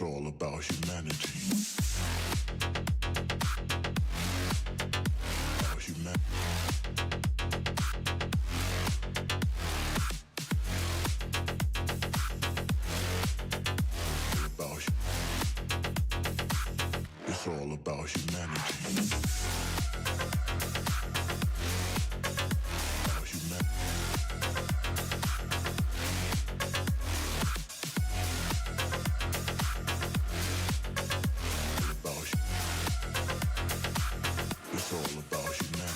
all about humanity. About humanity. It's all about humanity. About humanity. It's all about humanity.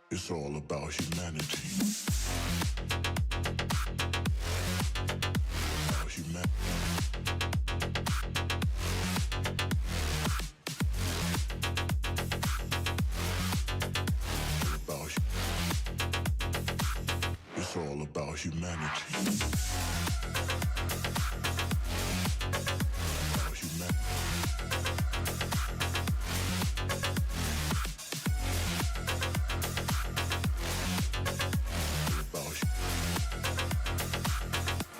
It's all about humanity. About humanity. It's all about humanity. About humanity.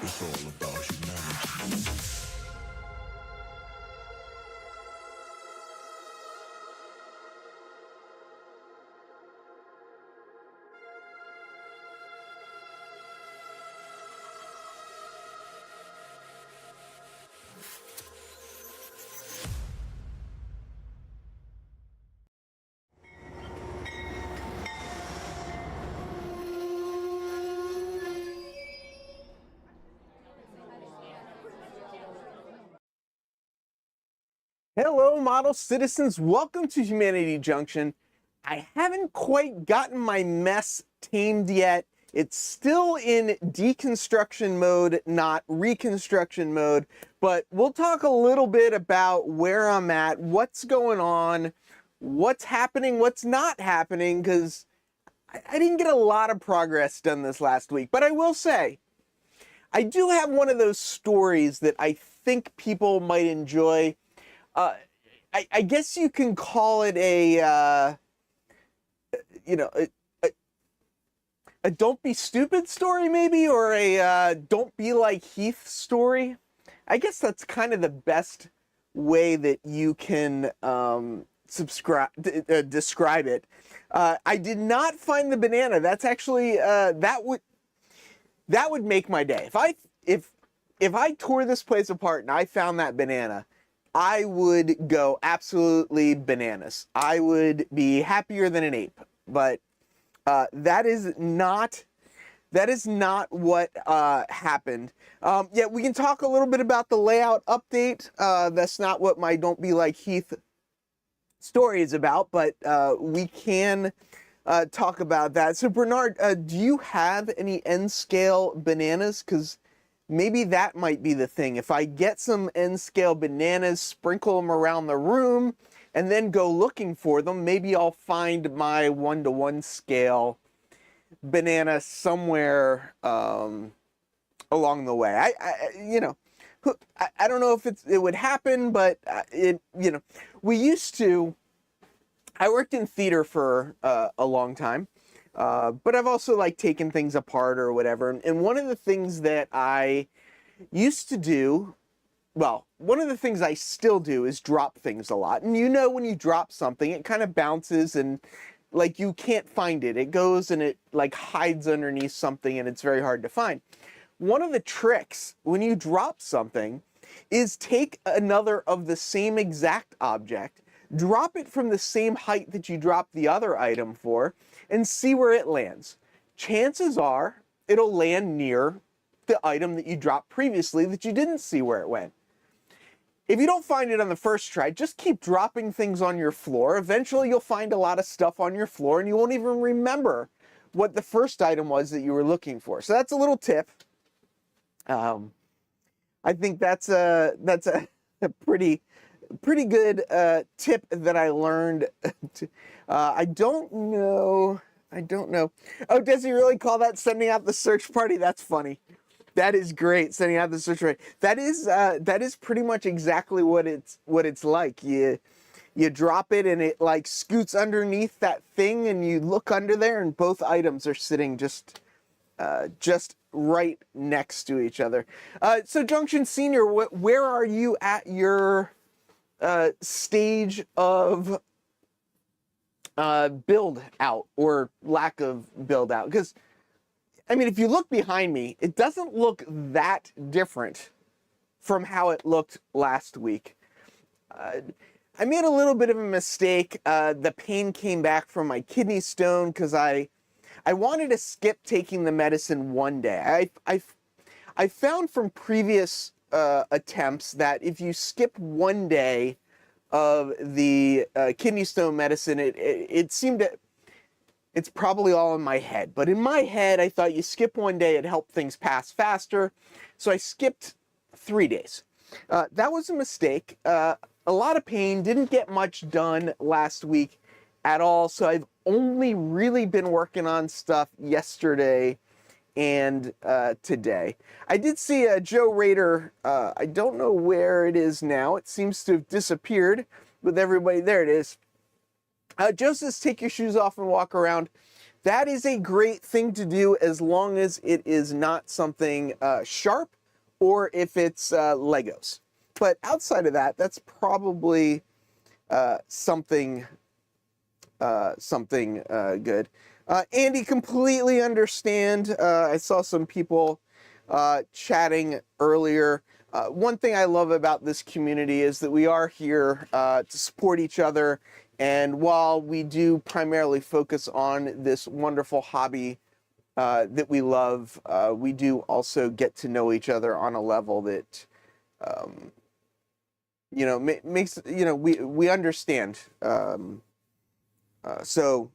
It's all about humanity. Hello, model citizens. Welcome to Humanity Junction. I haven't quite gotten my mess tamed yet. It's still in deconstruction mode, not reconstruction mode, but we'll talk a little bit about where I'm at, what's going on, what's happening, what's not happening, because I didn't get a lot of progress done this last week. But I will say, I do have one of those stories that I think people might enjoy. I guess you can call it a don't be stupid story maybe, or a don't be like Heath story. I guess that's kind of the best way that you can describe it. I did not find the banana. That's actually that would make my day. If I tore this place apart and I found that banana, I would go absolutely bananas. I would be happier than an ape. But that is not what happened. Yeah, we can talk a little bit about the layout update. That's not what my Don't Be Like Heath story is about, but we can talk about that. So Bernard, do you have any N-scale bananas? Because maybe that might be the thing. If I get some N-scale bananas, sprinkle them around the room, and then go looking for them, maybe I'll find my 1-to-1 scale banana somewhere along the way. I don't know if it would happen, but I worked in theater for a long time. But I've also taken things apart or whatever. And one of the things that I used to do, well, one of the things I still do is drop things a lot. And when you drop something, it kind of bounces and you can't find it. It goes and it hides underneath something and it's very hard to find. One of the tricks when you drop something is take another of the same exact object, drop it from the same height that you dropped the other item for, and see where it lands. Chances are it'll land near the item that you dropped previously that you didn't see where it went. If you don't find it on the first try, just keep dropping things on your floor. Eventually you'll find a lot of stuff on your floor and you won't even remember what the first item was that you were looking for. So that's a little tip. I think that's a pretty good tip that I learned. I don't know. Oh, does he really call that sending out the search party? That's funny. That is great, sending out the search party. That is pretty much exactly what it's like. You drop it and it like scoots underneath that thing, and you look under there, and both items are sitting just right next to each other. So Junction Senior, where are you at your stage of build out or lack of build out? Because I mean, if you look behind me, it doesn't look that different from how it looked last week. I made a little bit of a mistake. The pain came back from my kidney stone because I wanted to skip taking the medicine one day. I found from previous attempts that if you skip one day of the kidney stone medicine, it seemed to... It's probably all in my head, but in my head, I thought you skip one day, it helped things pass faster. So I skipped 3 days. That was a mistake. A lot of pain, didn't get much done last week at all. So I've only really been working on stuff yesterday and today. I did see Joe Rader. I don't know where it is now. It seems to have disappeared with everybody. There it is. Joe says, take your shoes off and walk around. That is a great thing to do as long as it is not something sharp or if it's Legos. But outside of that, that's probably something good. Andy, completely understand. I saw some people chatting earlier. One thing I love about this community is that we are here to support each other. And while we do primarily focus on this wonderful hobby that we love, we do also get to know each other on a level that, makes, we understand. So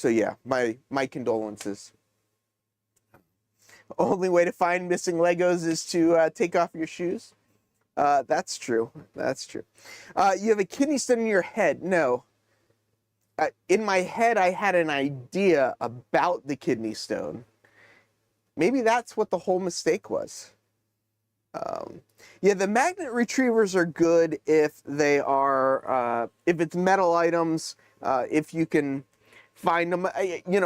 yeah, my condolences. Only way to find missing Legos is to take off your shoes. That's true. That's true. You have a kidney stone in your head. No. In my head, I had an idea about the kidney stone. Maybe that's what the whole mistake was. Yeah, the magnet retrievers are good if they are, if it's metal items, if you can find them.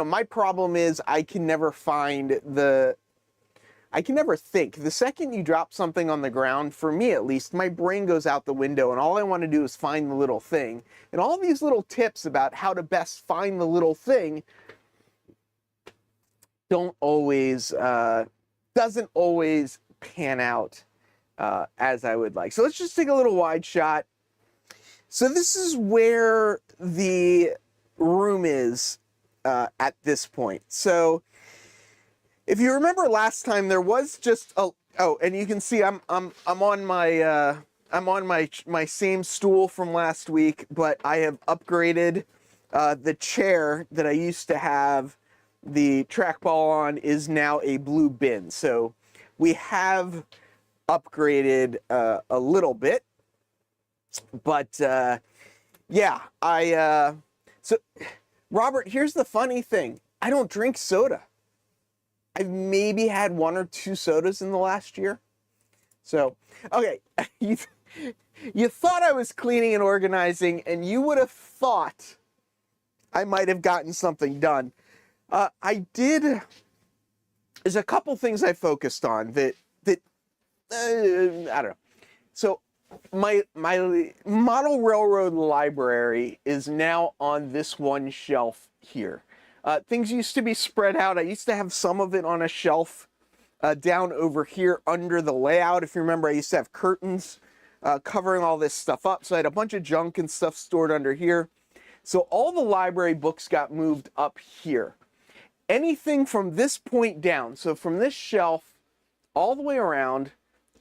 My problem is I can never think. The second you drop something on the ground, for me at least, my brain goes out the window and all I want to do is find the little thing. And all these little tips about how to best find the little thing doesn't always pan out as I would like. So let's just take a little wide shot. So this is where the room is at this point. So if you remember last time, there was just and you can see I'm on my same stool from last week, but I have upgraded the chair that I used to have the trackball on is now a blue bin. So we have upgraded a little bit, but yeah, so Robert, here's the funny thing. I don't drink soda. I've maybe had 1 or 2 sodas in the last year. So, okay, you thought I was cleaning and organizing, and you would have thought I might have gotten something done. I did. There's a couple things I focused on that I don't know. So my model railroad library is now on this one shelf here. Things used to be spread out. I used to have some of it on a shelf down over here under the layout. If you remember, I used to have curtains covering all this stuff up. So I had a bunch of junk and stuff stored under here. So all the library books got moved up here. anything from this point down, so from this shelf all the way around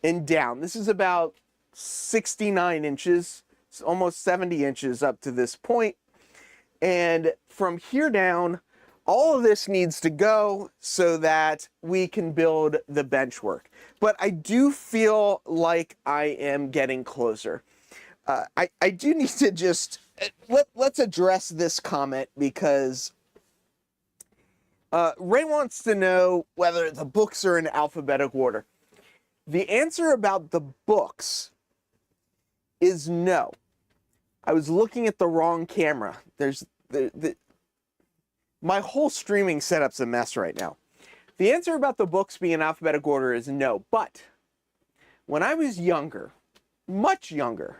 and down, this is about 69 inches, it's almost 70 inches up to this point. And from here down, all of this needs to go so that we can build the bench work. But I do feel like I am getting closer. I do need to just, let's address this comment, because Ray wants to know whether the books are in alphabetical order. The answer about the books is no. I was looking at the wrong camera. My whole streaming setup's a mess right now. The answer about the books being in alphabetical order is no. But when I was younger, much younger,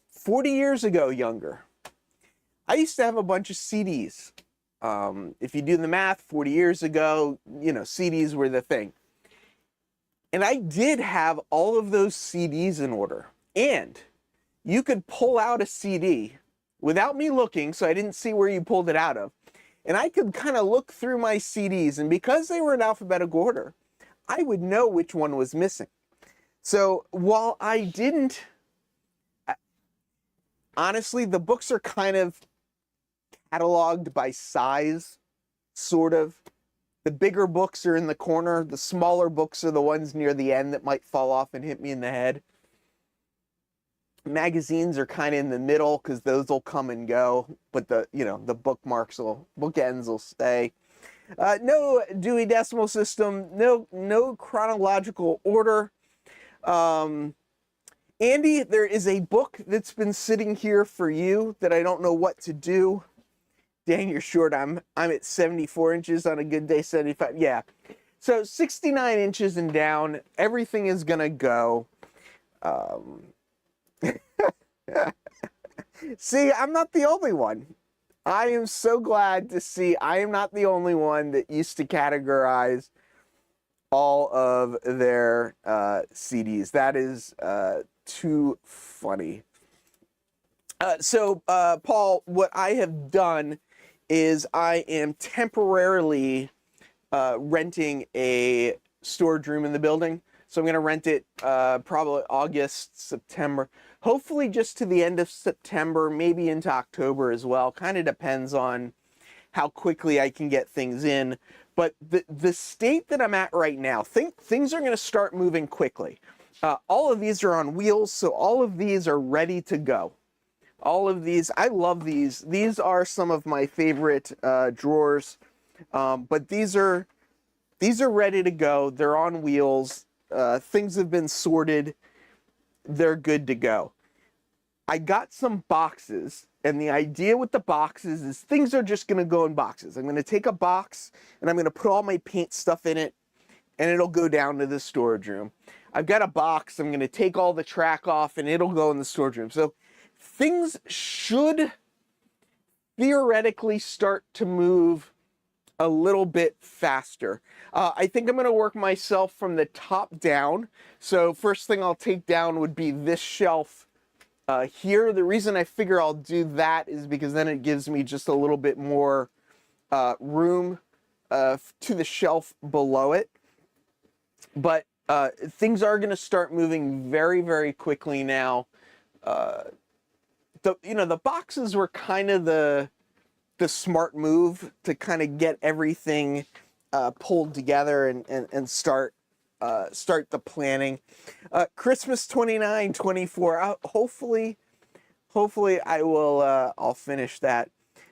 40 years ago younger, I used to have a bunch of CDs. If you do the math, 40 years ago, you know, CDs were the thing. And I did have all of those CDs in order. And you could pull out a CD without me looking, so I didn't see where you pulled it out of. And I could kind of look through my CDs, and because they were in alphabetical order, I would know which one was missing. So while I didn't, honestly, the books are kind of cataloged by size, sort of. The bigger books are in the corner. The smaller books are the ones near the end that might fall off and hit me in the head. Magazines are kind of in the middle because those will come and go, but the bookends will stay. No Dewey Decimal System, no chronological order. Andy, there is a book that's been sitting here for you that I don't know what to do. Dang, you're short. I'm at 74 inches on a good day, 75. Yeah. So 69 inches and down, everything is gonna go. See, I'm not the only one. I am so glad to see I am not the only one that used to categorize all of their CDs. That is too funny. So, Paul, what I have done is I am temporarily renting a storage room in the building. So I'm going to rent it probably August, September, hopefully just to the end of September, maybe into October as well. Kind of depends on how quickly I can get things in. But the state that I'm at right now, things are going to start moving quickly. All of these are on wheels, so all of these are ready to go. All of these, I love these. These are some of my favorite drawers, but these are ready to go. They're on wheels. Things have been sorted. They're good to go. I got some boxes, and the idea with the boxes is things are just going to go in boxes. I'm going to take a box, and I'm going to put all my paint stuff in it, and it'll go down to the storage room. I've got a box. I'm going to take all the track off, and it'll go in the storage room. So things should theoretically start to move a little bit faster. I think I'm going to work myself from the top down. So first thing I'll take down would be this shelf here. The reason I figure I'll do that is because then it gives me just a little bit more room to the shelf below it. But things are going to start moving very, very quickly now. The boxes were kind of the smart move to kind of get everything pulled together and start the planning. Christmas 29, 24. Hopefully I will. I'll finish that.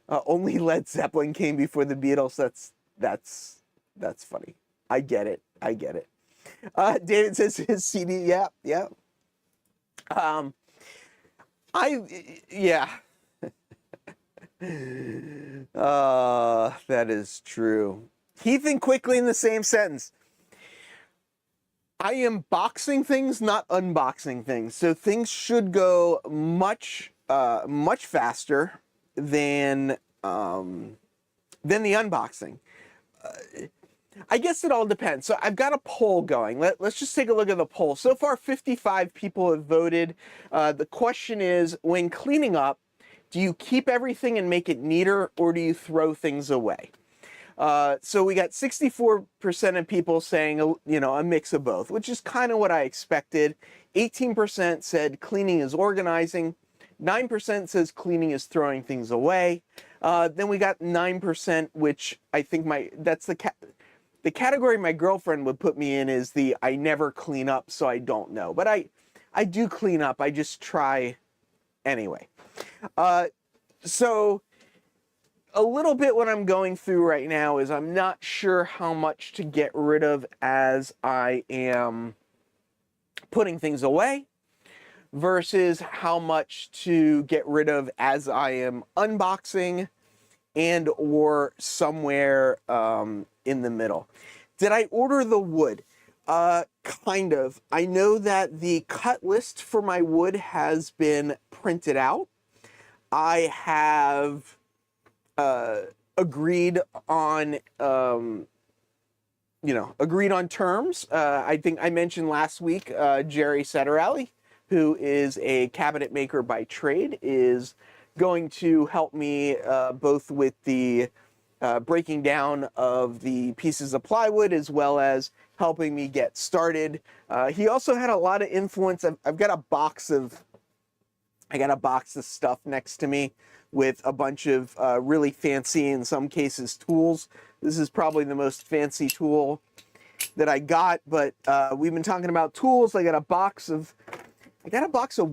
Only Led Zeppelin came before the Beatles. That's funny. I get it. David says his CD. Yeah. That is true. Heath and quickly in the same sentence. I am boxing things, not unboxing things. So things should go much faster than the unboxing. I guess it all depends. So I've got a poll going. Let's just take a look at the poll. So far, 55 people have voted. The question is, when cleaning up, do you keep everything and make it neater, or do you throw things away? So we got 64% of people saying, a mix of both, which is kind of what I expected. 18% said cleaning is organizing. 9% says cleaning is throwing things away. Then we got 9%, which I think that's the category my girlfriend would put me in is the I never clean up, so I don't know. But I do clean up. I just try anyway. So a little bit what I'm going through right now is I'm not sure how much to get rid of as I am putting things away versus how much to get rid of as I am unboxing and or somewhere in the middle. Did I order the wood? Kind of. I know that the cut list for my wood has been printed out. I have agreed on terms. I think I mentioned last week Jerry Setterelli, who is a cabinet maker by trade, is going to help me both with the breaking down of the pieces of plywood as well as helping me get started. He also had a lot of influence. I've got a box of stuff next to me with a bunch of really fancy, in some cases, tools. This is probably the most fancy tool that I got, but we've been talking about tools. I got a box of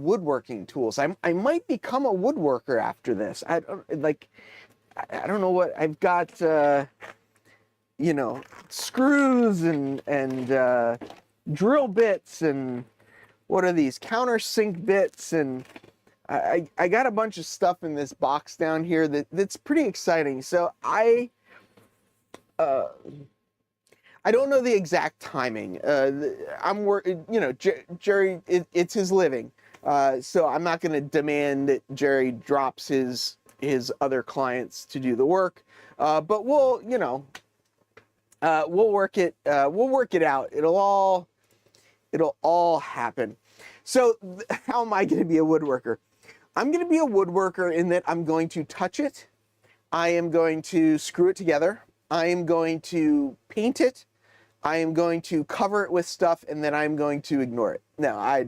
woodworking tools. I might become a woodworker after this. I don't know what I've got. Screws and drill bits and what are these countersink bits, and I got a bunch of stuff in this box down here that's pretty exciting. So I don't know the exact timing. I'm working, Jerry, it's his living. So I'm not going to demand that Jerry drops his other clients to do the work. But we'll work it out. It'll all happen. So how am I going to be a woodworker? I'm going to be a woodworker in that I'm going to touch it. I am going to screw it together. I am going to paint it. I am going to cover it with stuff, and then I'm going to ignore it. No, I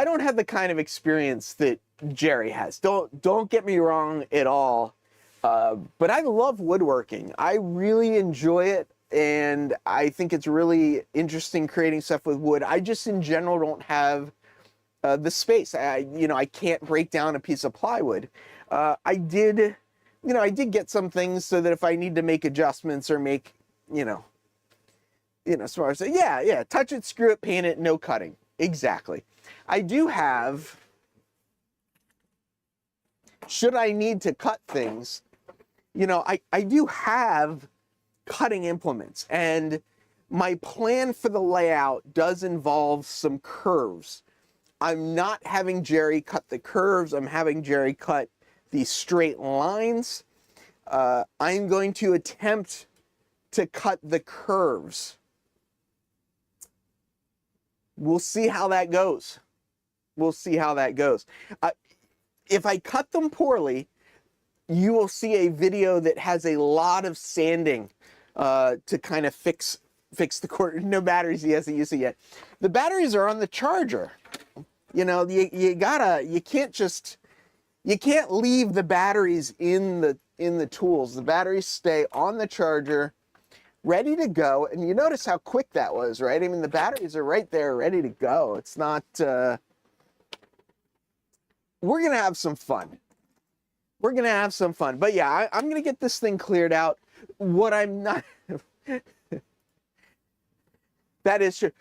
don't have the kind of experience that Jerry has. Don't get me wrong at all. But I love woodworking. I really enjoy it, and I think it's really interesting creating stuff with wood. I just in general don't have the space. I can't break down a piece of plywood. I did get some things so that if I need to make adjustments or make, as far as touch it, screw it, paint it, no cutting. Exactly. I do have, should I need to cut things, I do have cutting implements, and my plan for the layout does involve some curves. I'm not having Jerry cut the curves. I'm having Jerry cut the straight lines. I'm going to attempt to cut the curves. We'll see how that goes. If I cut them poorly, you will see a video that has a lot of sanding to kind of fix the cord. No batteries, he hasn't used it yet. The batteries are on the charger. You can't leave the batteries in the tools. The batteries stay on the charger, ready to go. And you notice how quick that was, right? I mean, the batteries are right there, ready to go. It's not, we're going to have some fun. But yeah, I'm going to get this thing cleared out. What I'm not, that is true.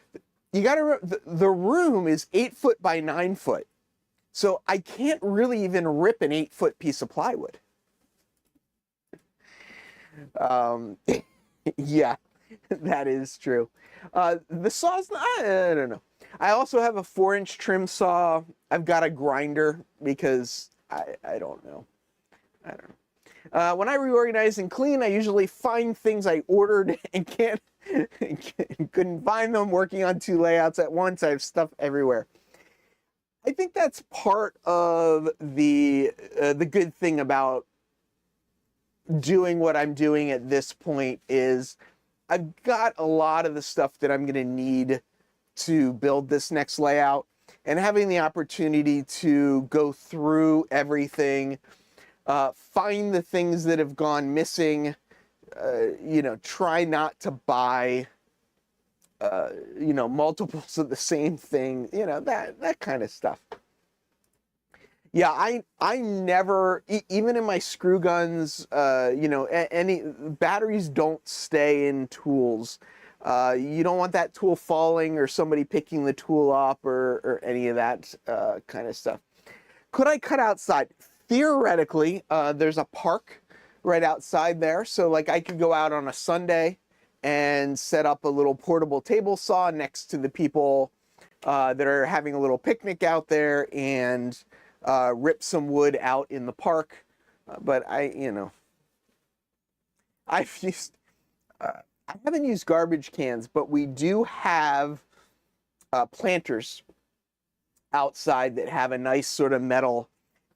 You got to remember, the room is 8 foot by 9 foot. So I can't really even rip an 8-foot piece of plywood. Yeah, that is true. The saw's, I don't know. I also have a 4-inch trim saw. I've got a grinder because I don't know. When I reorganize and clean, I usually find things I ordered and couldn't find them. Working on 2 layouts at once, I have stuff everywhere. I think that's part of the good thing about doing what I'm doing at this point is I've got a lot of the stuff that I'm going to need to build this next layout, and having the opportunity to go through everything, find the things that have gone missing, try not to buy, multiples of the same thing, that kind of stuff. Yeah, I never, even in my screw guns, any batteries don't stay in tools. You don't want that tool falling or somebody picking the tool up or any of that kind of stuff. Could I cut outside? Theoretically, there's a park right outside there. So like I could go out on a Sunday and set up a little portable table saw next to the people that are having a little picnic out there and rip some wood out in the park. But I've used, I haven't used garbage cans, but we do have planters outside that have a nice sort of metal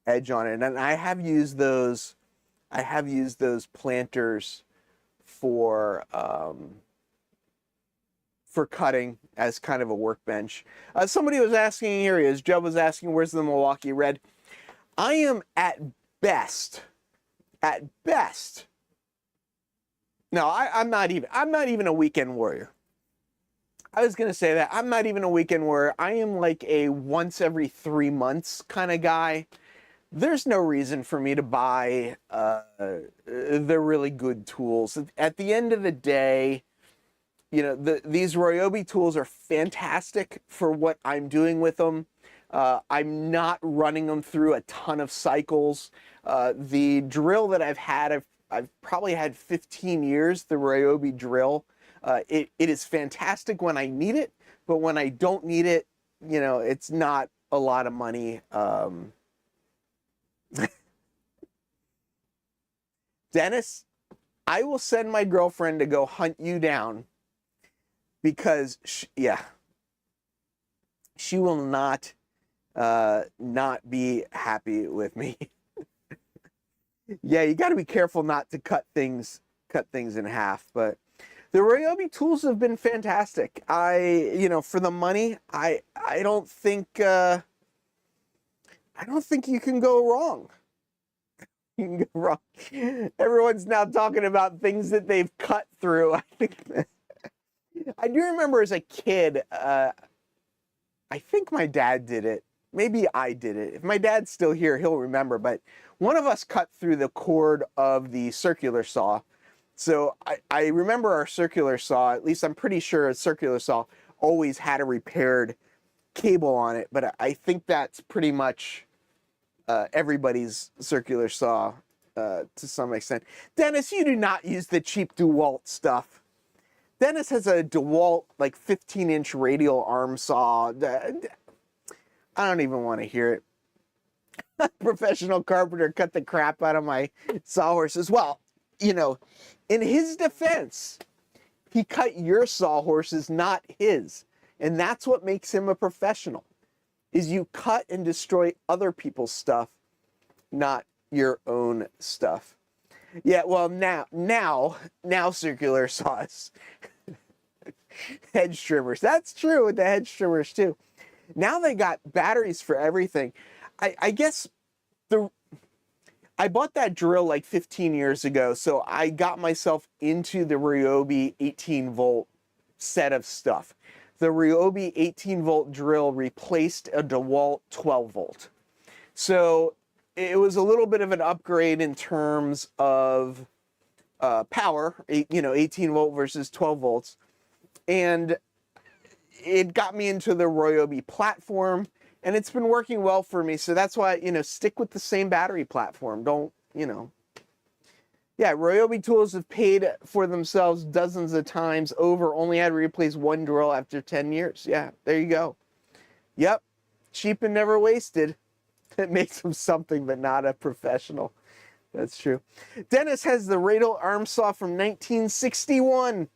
edge on it. And I have used those planters for cutting as kind of a workbench. Somebody was asking, here he is, Joe was asking, where's the Milwaukee Red? I am at best, no, I'm not even a weekend warrior. I was going to say that. I'm not even a weekend warrior. I am like a once every 3 months kind of guy. There's no reason for me to buy the really good tools. At the end of the day, these Ryobi tools are fantastic for what I'm doing with them. I'm not running them through a ton of cycles. The drill that I've had, I've probably had 15 years, the Ryobi drill. It is fantastic when I need it, but when I don't need it, it's not a lot of money. Dennis, I will send my girlfriend to go hunt you down because she will not be happy with me. Yeah, you got to be careful not to cut things in half, but the Ryobi tools have been fantastic. For the money, I don't think you can go wrong. You can go wrong. Everyone's now talking about things that they've cut through. I do remember as a kid, I think my dad did it. Maybe I did it. If my dad's still here, he'll remember. But one of us cut through the cord of the circular saw. So I remember our circular saw, at least I'm pretty sure a circular saw always had a repaired cable on it. But I think that's pretty much everybody's circular saw to some extent. Dennis, you do not use the cheap DeWalt stuff. Dennis has a DeWalt like 15-inch radial arm saw. I don't even want to hear it. Professional carpenter cut the crap out of my sawhorses. Well, in his defense, he cut your sawhorses, not his. And that's what makes him a professional, is you cut and destroy other people's stuff, not your own stuff. Yeah, well, now circular saws. Hedge trimmers. That's true with the hedge trimmers too. Now they got batteries for everything. I guess I bought that drill like 15 years ago, so I got myself into the Ryobi 18-volt set of stuff. The Ryobi 18-volt drill replaced a DeWalt 12-volt. So it was a little bit of an upgrade in terms of power, 18-volt versus 12 volts. And it got me into the Ryobi platform, and it's been working well for me. So that's why, stick with the same battery platform. Don't, Yeah, Ryobi tools have paid for themselves dozens of times over. Only had to replace one drill after 10 years. Yeah, there you go. Yep, cheap and never wasted. It makes them something, but not a professional. That's true. Dennis has the radial arm saw from 1961.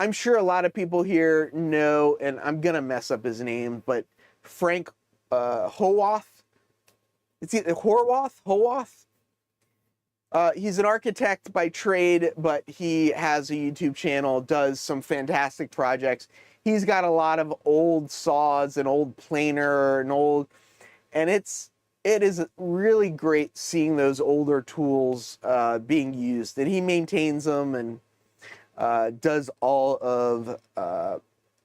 I'm sure a lot of people here know, and I'm gonna mess up his name, but Frank Howarth. It's either Howarth. He's an architect by trade, but he has a YouTube channel, does some fantastic projects. He's got a lot of old saws and old planer and it is really great seeing those older tools being used, and he maintains them and does all of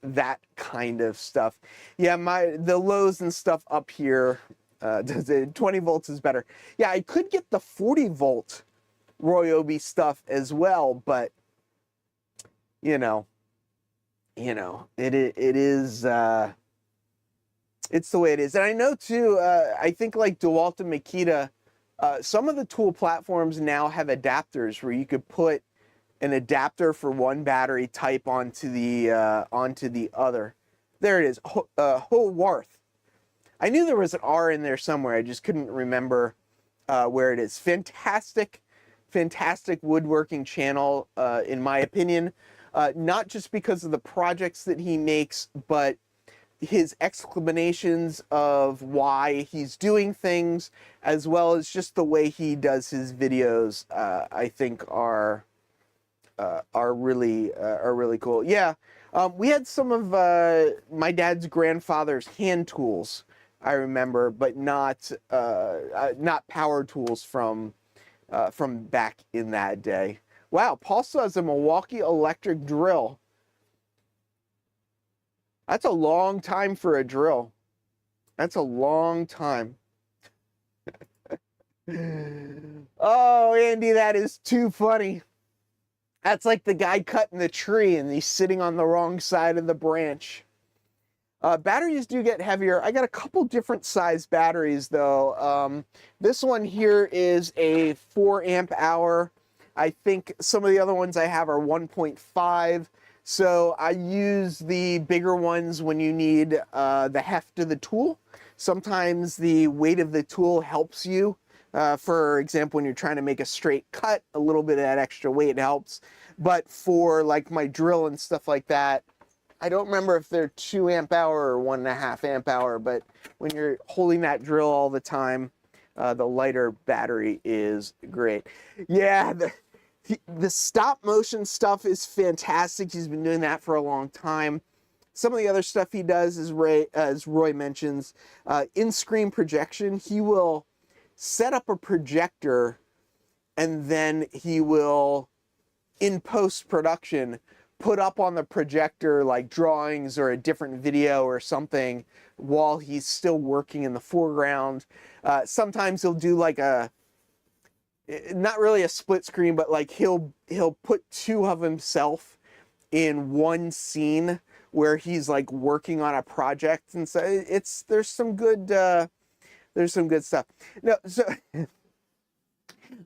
that kind of stuff. Yeah, the lows and stuff up here, 20 volts is better. Yeah, I could get the 40 volt Ryobi stuff as well, but you know, it is it's the way it is. And I know too, I think like DeWalt and Makita, some of the tool platforms now have adapters where you could put an adapter for one battery type onto the other. There it is, Howarth. I knew there was an R in there somewhere. I just couldn't remember where it is. Fantastic woodworking channel, in my opinion. Not just because of the projects that he makes, but his explanations of why he's doing things, as well as just the way he does his videos, I think are really cool. Yeah, we had some of my dad's grandfather's hand tools, I remember, but not power tools from back in that day. Wow, Paul still has a Milwaukee electric drill. That's a long time for a drill. That's a long time. Oh, Andy, that is too funny. That's like the guy cutting the tree and he's sitting on the wrong side of the branch. Batteries do get heavier. I got a couple different size batteries though. This one here is a 4 amp hour. I think some of the other ones I have are 1.5. So I use the bigger ones when you need the heft of the tool. Sometimes the weight of the tool helps you. For example, when you're trying to make a straight cut, a little bit of that extra weight helps. But for like my drill and stuff like that, I don't remember if they're 2 amp hour or 1.5 amp hour, but when you're holding that drill all the time, the lighter battery is great. Yeah, the stop motion stuff is fantastic. He's been doing that for a long time. Some of the other stuff he does is, as Roy mentions, in-screen projection. He will set up a projector and then he will, in post-production, put up on the projector like drawings or a different video or something while he's still working in the foreground. Sometimes he'll do like not really a split screen, but like he'll put two of himself in one scene where he's like working on a project, and so there's some good stuff. No, so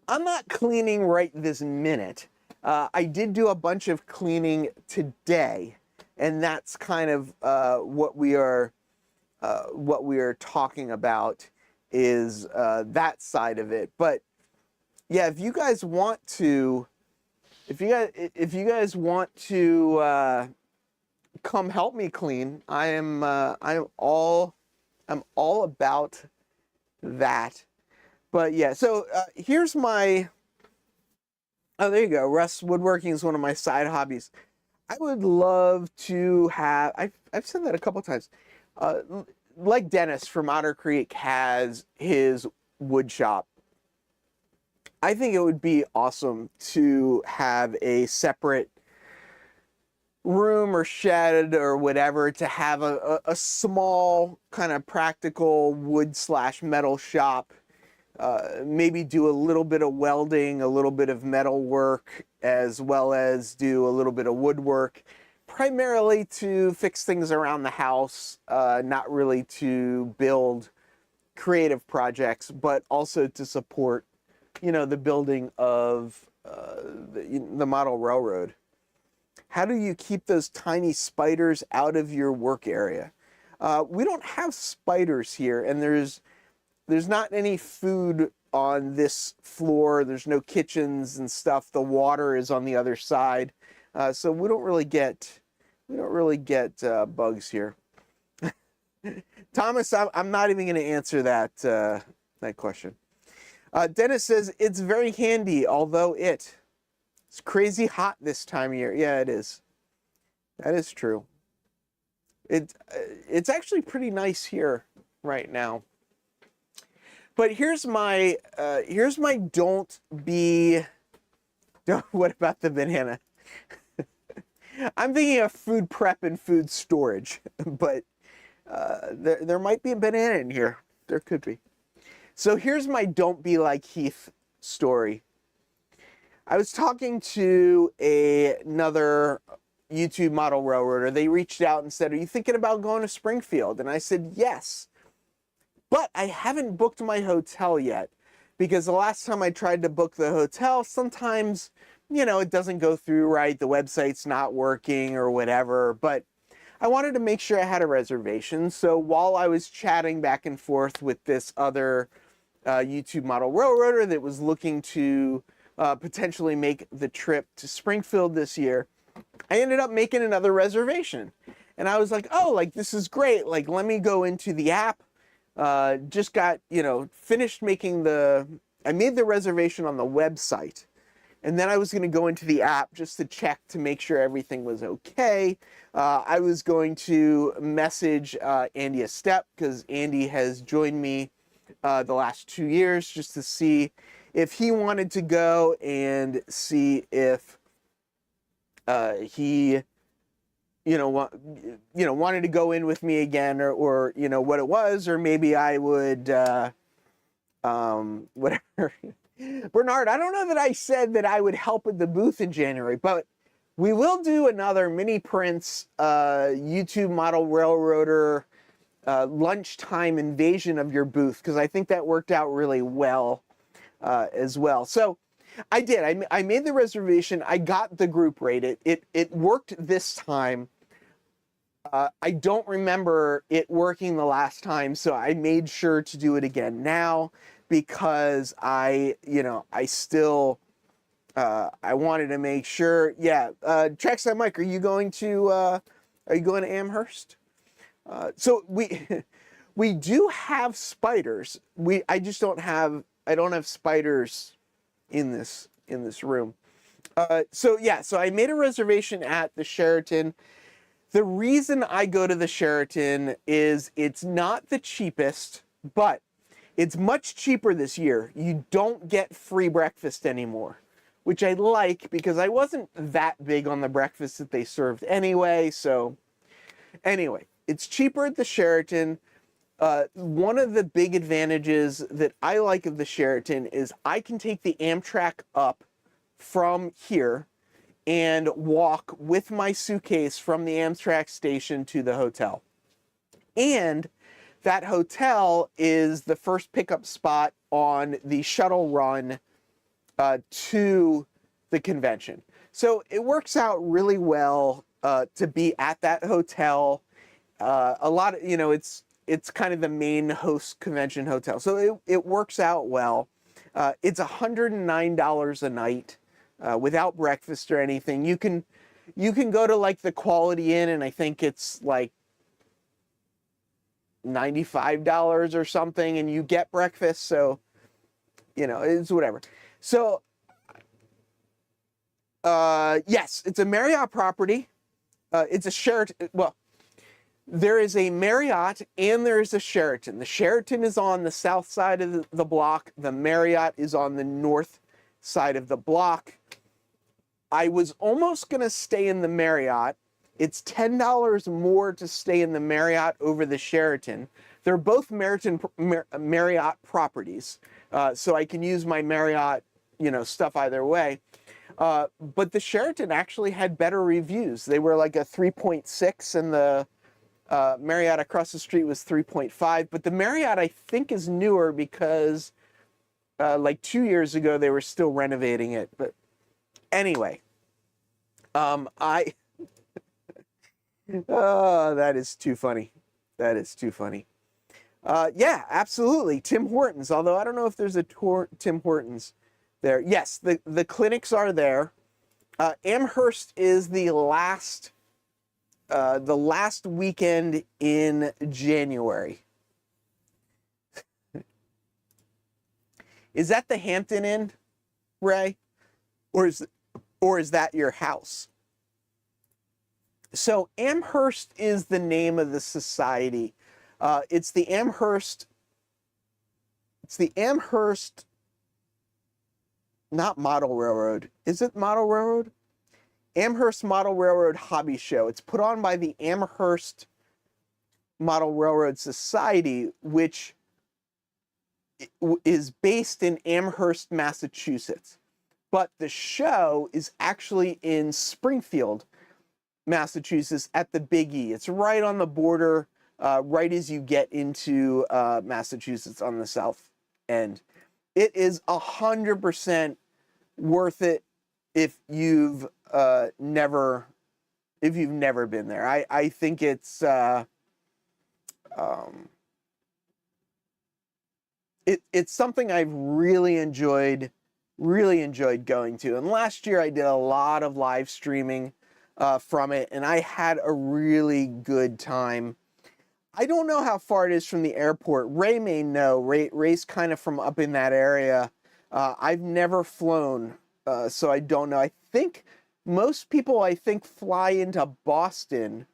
I'm not cleaning right this minute. I did do a bunch of cleaning today, and that's kind of what we are talking about is that side of it. But yeah, if you guys want to come help me clean, I'm all about that. But yeah, so here's my. Oh, there you go. Russ, woodworking is one of my side hobbies. I would love to have. I've said that a couple times. Like Dennis from Otter Creek has his wood shop. I think it would be awesome to have a separate room or shed or whatever to have a small kind of practical wood/metal shop. Maybe do a little bit of welding, a little bit of metal work, as well as do a little bit of woodwork, primarily to fix things around the house, not really to build creative projects, but also to support, the building of the model railroad. How do you keep those tiny spiders out of your work area? We don't have spiders here, and there's not any food on this floor. There's no kitchens and stuff. The water is on the other side. So we don't really get bugs here. Thomas, I'm not even going to answer that question. Dennis says it's very handy, although it's crazy hot this time of year. Yeah, it is. That is true. It's actually pretty nice here right now. But here's my don't. What about the banana? I'm thinking of food prep and food storage, but there might be a banana in here. There could be. So here's my don't be like Heath story. I was talking to another YouTube model railroader. They reached out and said, "Are you thinking about going to Springfield?" And I said, "Yes, but I haven't booked my hotel yet, because the last time I tried to book the hotel, sometimes, it doesn't go through right. The website's not working or whatever, but I wanted to make sure I had a reservation." So while I was chatting back and forth with this other YouTube model railroader that was looking to potentially make the trip to Springfield this year, I ended up making another reservation. And I was like, oh, like, this is great. Like, let me go into the app. Just got, finished making I made the reservation on the website. And then I was going to go into the app just to check to make sure everything was okay. I was going to message Andy a step, because Andy has joined me the last 2 years, just to see if he wanted to go and see if he wanted to go in with me again, or what it was, or maybe I would whatever. Bernard, I don't know that I said that I would help with the booth in January, but we will do another Mini Prince YouTube model railroader lunchtime invasion of your booth, because I think that worked out really well as well. So I did. I made the reservation. I got the group rate. It worked this time. I don't remember it working the last time, so I made sure to do it again now, because I still I wanted to make sure. Yeah, Trackside Mike, are you going to Amherst? So we do have spiders. I don't have spiders in this room. So I made a reservation at the Sheraton. The reason I go to the Sheraton is it's not the cheapest, but it's much cheaper this year. You don't get free breakfast anymore, which I like, because I wasn't that big on the breakfast that they served anyway. So anyway, it's cheaper at the Sheraton. One of the big advantages that I like of the Sheraton is I can take the Amtrak up from here and walk with my suitcase from the Amtrak station to the hotel. And that hotel is the first pickup spot on the shuttle run to the convention. So it works out really well to be at that hotel. A lot of, it's kind of the main host convention hotel. So it works out well. It's $109 a night without breakfast or anything. You can go to like the Quality Inn, and I think it's like $95 or something, and you get breakfast. So, it's whatever. So, yes, it's a Marriott property. It's a Sheraton. Well, there is a Marriott and there is a Sheraton. The Sheraton is on the south side of the block. The Marriott is on the north side of the block. I was almost going to stay in the Marriott. It's $10 more to stay in the Marriott over the Sheraton. They're both Marriott properties, so I can use my Marriott, stuff either way. But the Sheraton actually had better reviews. They were like a 3.6, and the Marriott across the street was 3.5. But the Marriott, I think, is newer, because like 2 years ago they were still renovating it. But anyway, that is too funny. That is too funny. Yeah, absolutely. Tim Hortons, although I don't know if there's a Tim Hortons there. Yes, the clinics are there. Amherst is the last weekend in January. Is that the Hampton Inn, Ray? Or is that your house? So Amherst is the name of the society. It's the Amherst, not Model Railroad. Is it Model Railroad? Amherst Model Railroad Hobby Show. It's put on by the Amherst Model Railroad Society, which is based in Amherst, Massachusetts. But the show is actually in Springfield, Massachusetts at the Big E. It's right on the border, right as you get into Massachusetts on the south end. It is 100% worth it if you've never been there. I think it's it's something I've really enjoyed going to. And last year I did a lot of live streaming from it, and I had a really good time. I don't know how far it is from the airport. Ray may know. Ray's kind of from up in that area. I've never flown, so I don't know. I think most people, fly into Boston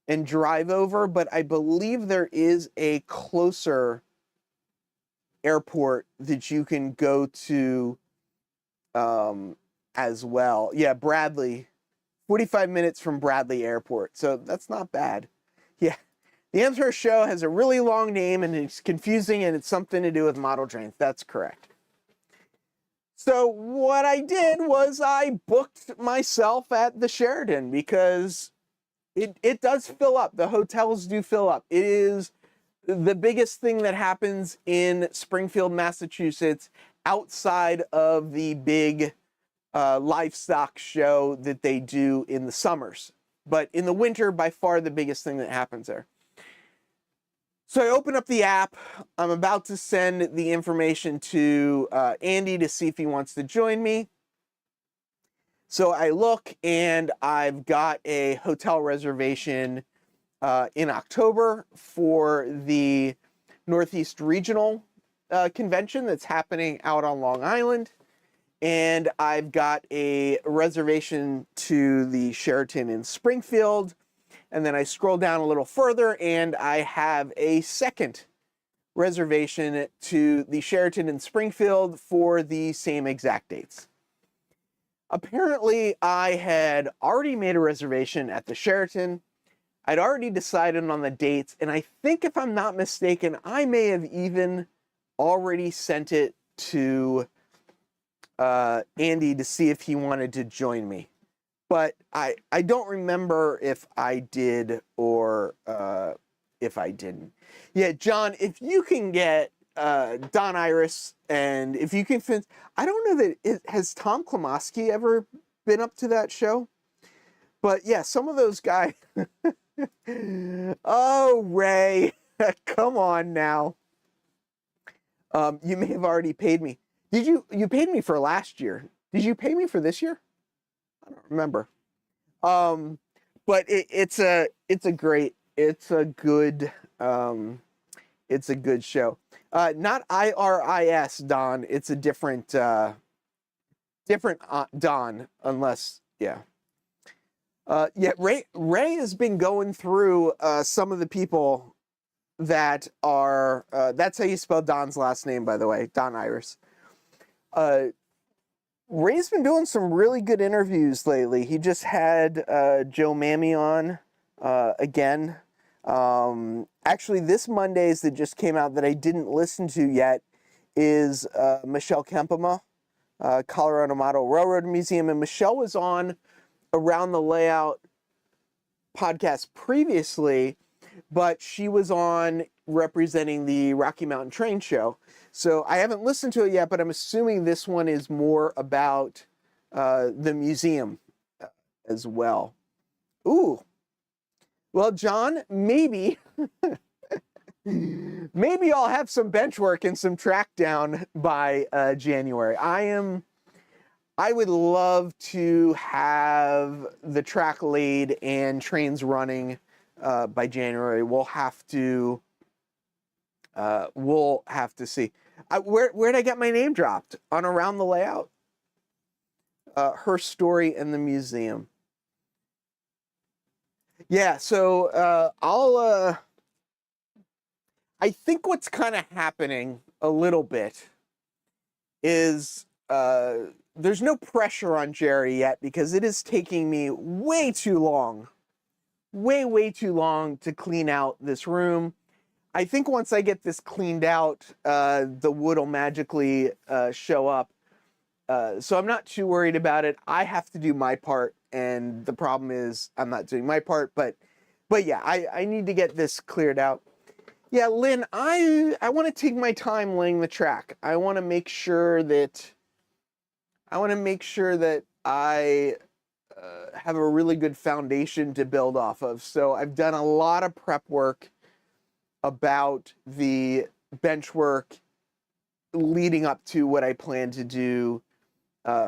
and drive over, but I believe there is a closer airport that you can go to as well. Yeah, Bradley. 45 minutes from Bradley Airport, so that's not bad. Yeah, the Amherst show has a really long name, and it's confusing, and it's something to do with model trains. That's correct. So what I did was I booked myself at the Sheraton because it does fill up. The hotels do fill up. It is the biggest thing that happens in Springfield, Massachusetts, outside of the big livestock show that they do in the summers. But in the winter, by far the biggest thing that happens there. So I open up the app. I'm about to send the information to Andy to see if he wants to join me. So I look, and I've got a hotel reservation in October for the Northeast Regional Convention that's happening out on Long Island. And I've got a reservation to the Sheraton in Springfield. And then I scroll down a little further, and I have a second reservation to the Sheraton in Springfield for the same exact dates. Apparently, I had already made a reservation at the Sheraton. I'd already decided on the dates, and I think, if I'm not mistaken, I may have even already sent it to Andy to see if he wanted to join me. But I don't remember if I did or if I didn't. Yeah, John, if you can get Don Iris, and if you can fit, I don't know that has Tom Klomoski ever been up to that show? But yeah, some of those guys. Oh, Ray, come on now. You may have already paid me. You paid me for last year. Did you pay me for this year? I don't remember. But it's a good show. Not IRIS, Don. It's a different Don, unless, yeah. Yeah, Ray has been going through some of the people that are, that's how you spell Don's last name, by the way, Don Iris. Ray's been doing some really good interviews lately. He just had Joe Mammy on again. Actually, this Monday's that just came out that I didn't listen to yet is Michelle Kempema, Colorado Model Railroad Museum. And Michelle was on Around the Layout podcast previously, but she was on representing the Rocky Mountain Train Show. So I haven't listened to it yet, but I'm assuming this one is more about the museum as well. Ooh. Well, John, maybe I'll have some bench work and some track down by January. I would love to have the track laid and trains running by January. We'll have to see. Where'd I get my name dropped? On Around the Layout? Her story in the museum. Yeah, so I think what's kind of happening a little bit is there's no pressure on Jerry yet because it is taking me way too long, way too long to clean out this room. I think once I get this cleaned out, the wood will magically show up. So I'm not too worried about it. I have to do my part, and the problem is I'm not doing my part. But yeah, I need to get this cleared out. Yeah, Lynn, I want to take my time laying the track. I want to make sure that I have a really good foundation to build off of. So I've done a lot of prep work about the bench work leading up to what I plan to do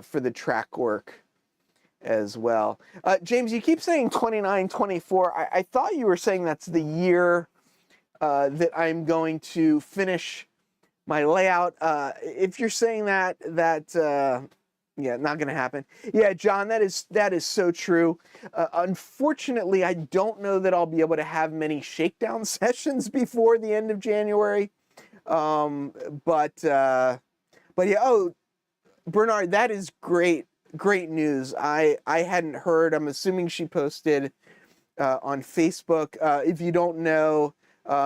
for the track work as well. James, you keep saying 29, 24. I thought you were saying that's the year that I'm going to finish my layout. If you're saying that, yeah, not going to happen. Yeah, John, that is so true. Unfortunately, I don't know that I'll be able to have many shakedown sessions before the end of January. But yeah, oh, Bernard, that is great news. I hadn't heard. I'm assuming she posted on Facebook. If you don't know,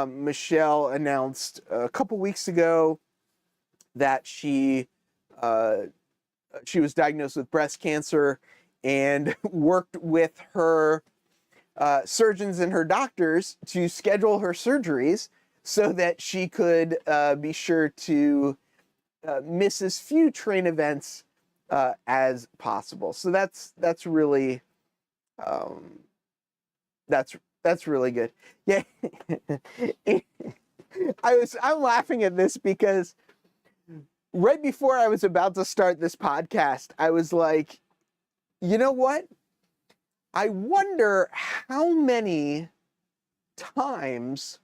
Michelle announced a couple weeks ago that she was diagnosed with breast cancer and worked with her surgeons and her doctors to schedule her surgeries so that she could be sure to miss as few train events as possible. So that's really that's really good. Yeah. I'm laughing at this because right before I was about to start this podcast, I was like, you know what? I wonder how many times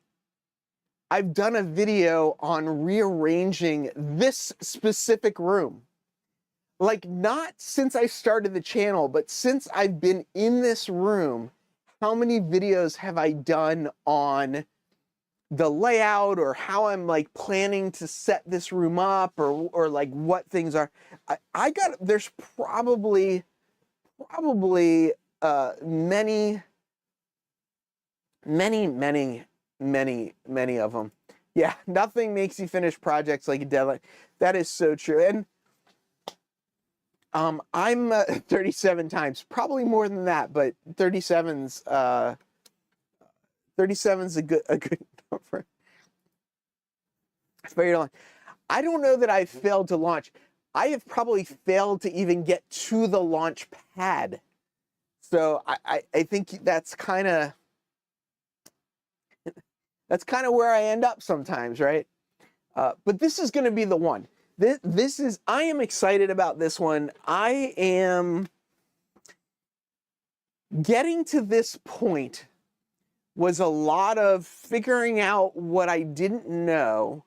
I've done a video on rearranging this specific room. Like, not since I started the channel, but since I've been in this room, how many videos have I done on the layout or how I'm like planning to set this room up or like what things are. There's probably many of them. Yeah, nothing makes you finish projects like a deadline. That is so true. And I'm 37 times, probably more than that, but 37's a good number. It's very long. I don't know that I've failed to launch. I have probably failed to even get to the launch pad. So I think that's kind of where I end up sometimes, right? But this is going to be the one. I am excited about this one. I am getting to this point was a lot of figuring out what I didn't know.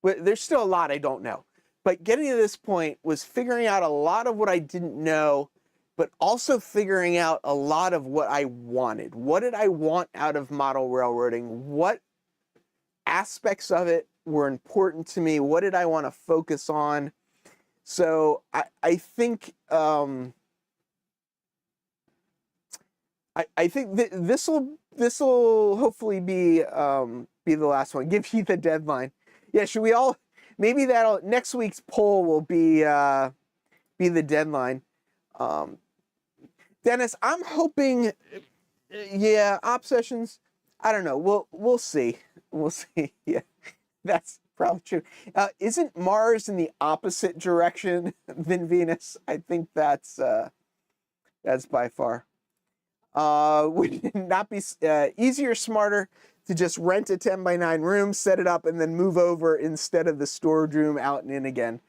But there's still a lot I don't know. But getting to this point was figuring out a lot of what I didn't know, but also figuring out a lot of what I wanted. What did I want out of model railroading? What aspects of it were important to me? What did I want to focus on? So I think I think this will hopefully be the last one. Give Heath a deadline. Yeah, should we all? Maybe next week's poll will be the deadline. Dennis, I'm hoping. Yeah, op sessions. I don't know. We'll see. We'll see. Yeah, that's probably true. Isn't Mars in the opposite direction than Venus? I think that's by far. Would it not be easier, smarter to just rent a 10 by 9 room, set it up, and then move over instead of the storage room out and in again?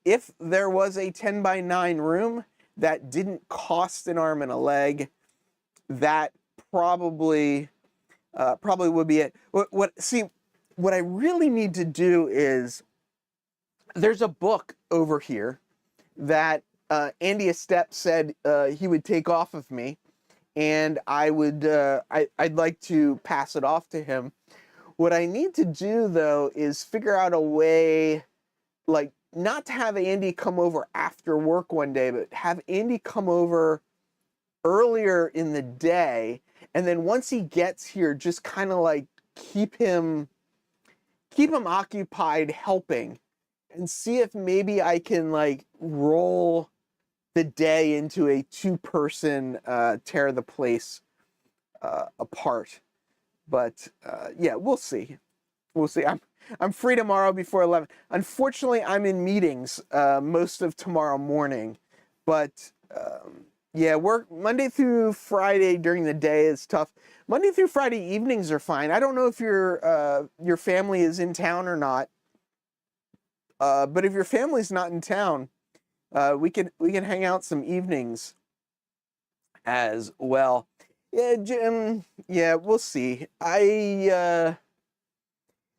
If there was a 10 by 9 room that didn't cost an arm and a leg, that probably would be it. What I really need to do is, there's a book over here that Andy Estep said he would take off of me, and I'd like to pass it off to him. What I need to do though is figure out a way, like, not to have Andy come over after work one day, but have Andy come over earlier in the day, and then once he gets here, just kind of like keep him occupied helping, and see if maybe I can like roll the day into a 2-person tear the place apart. But yeah, we'll see. We'll see. I'm free tomorrow before 11. Unfortunately, I'm in meetings most of tomorrow morning, but yeah, work Monday through Friday during the day is tough. Monday through Friday evenings are fine. I don't know if your family is in town or not, but if your family's not in town, we can hang out some evenings as well. Yeah, Jim. Yeah, we'll see.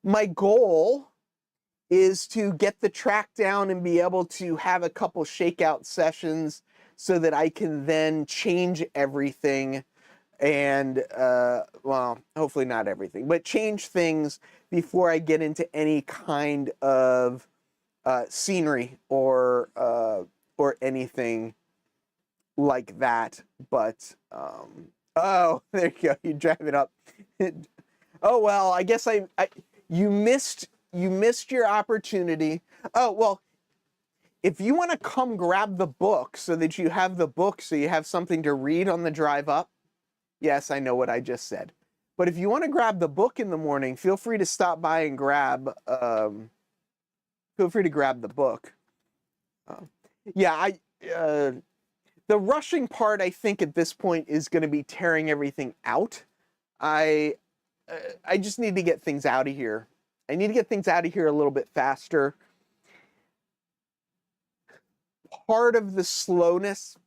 My goal is to get the track down and be able to have a couple shakeout sessions so that I can then change everything and, well, hopefully not everything, but change things before I get into any kind of scenery or anything like that. But, oh, there you go. You drive it up. Oh, well, I guess you missed your opportunity. Oh, well, if you want to come grab the book so that you have the book so you have something to read on the drive up. Yes, I know what I just said. But if you want to grab the book in the morning, feel free to stop by and grab the book. Yeah, the rushing part, I think at this point is going to be tearing everything out. I just need to get things out of here. I need to get things out of here a little bit faster. Part of the slowness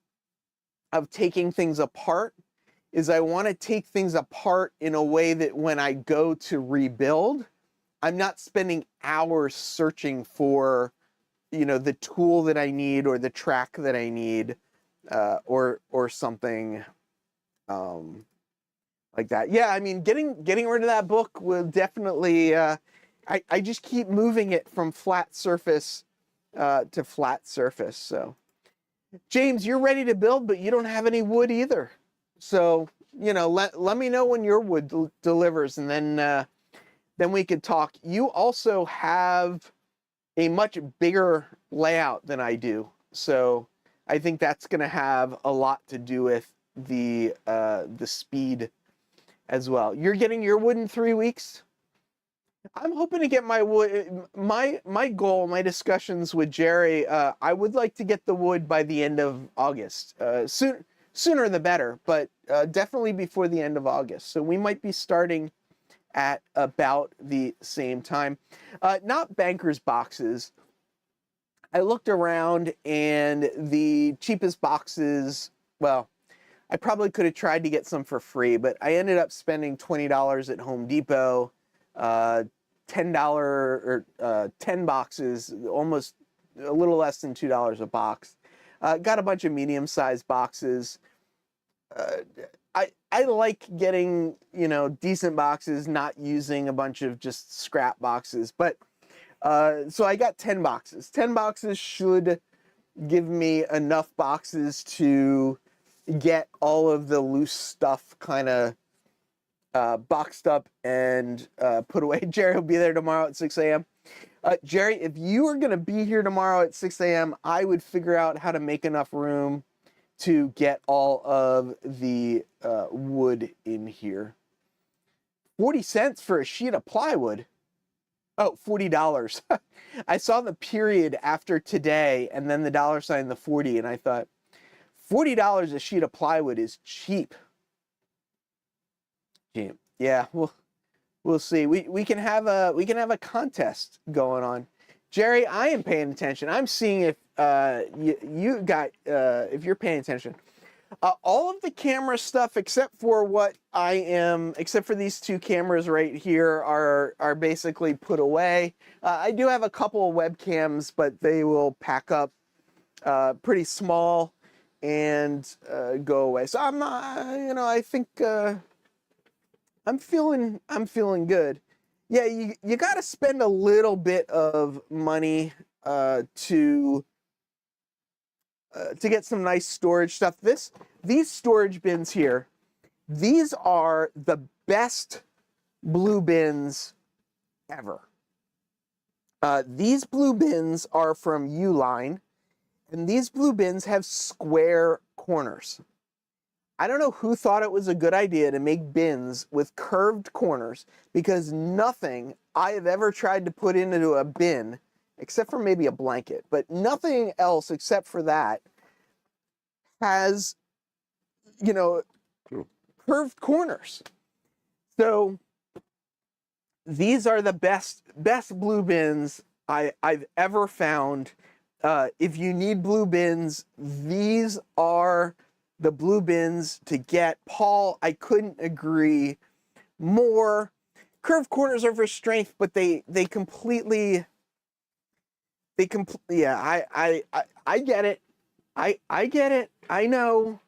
of taking things apart is I want to take things apart in a way that when I go to rebuild, I'm not spending hours searching for, the tool that I need or the track that I need, or something like that. Yeah, I mean, getting rid of that book will definitely. I just keep moving it from flat surface to flat surface. So, James, you're ready to build, but you don't have any wood either. So, let me know when your wood delivers, and then we could talk. You also have a much bigger layout than I do, so I think that's going to have a lot to do with the speed as well. You're getting your wood in 3 weeks? I'm hoping to get my wood. My goal, my discussions with Jerry, I would like to get the wood by the end of August. Sooner the better, but definitely before the end of August. So we might be starting at about the same time. Not bankers boxes. I looked around and the cheapest boxes, well, I probably could have tried to get some for free, but I ended up spending $20 at Home Depot. $10 or 10 boxes, almost a little less than $2 a box. Got a bunch of medium-sized boxes. I like getting, decent boxes, not using a bunch of just scrap boxes. But so I got 10 boxes. 10 boxes should give me enough boxes to get all of the loose stuff kind of boxed up and put away. Jerry will be there tomorrow at 6 a.m. Jerry, if you are going to be here tomorrow at 6 a.m., I would figure out how to make enough room to get all of the wood in here. 40 cents for a sheet of plywood. Oh, $40. I saw the period after today and then the $sign, the 40, and I thought, $40 a sheet of plywood is cheap. Yeah, we'll see. We can have a contest going on. Jerry, I am paying attention. I'm seeing if if you're paying attention. All of the camera stuff, except for these two cameras right here, are basically put away. I do have a couple of webcams, but they will pack up pretty small and go away. So I'm not, I think I'm feeling good. Yeah, you got to spend a little bit of money to get some nice storage stuff. These storage bins here, these are the best blue bins ever. These blue bins are from Uline, and these blue bins have square corners. I don't know who thought it was a good idea to make bins with curved corners, because nothing I have ever tried to put into a bin, except for maybe a blanket, but nothing else except for that has, curved corners. So these are the best blue bins I've ever found. If you need blue bins, these are the blue bins to get. Paul, I couldn't agree more. Curved corners are for strength, but I get it. I get it. I know.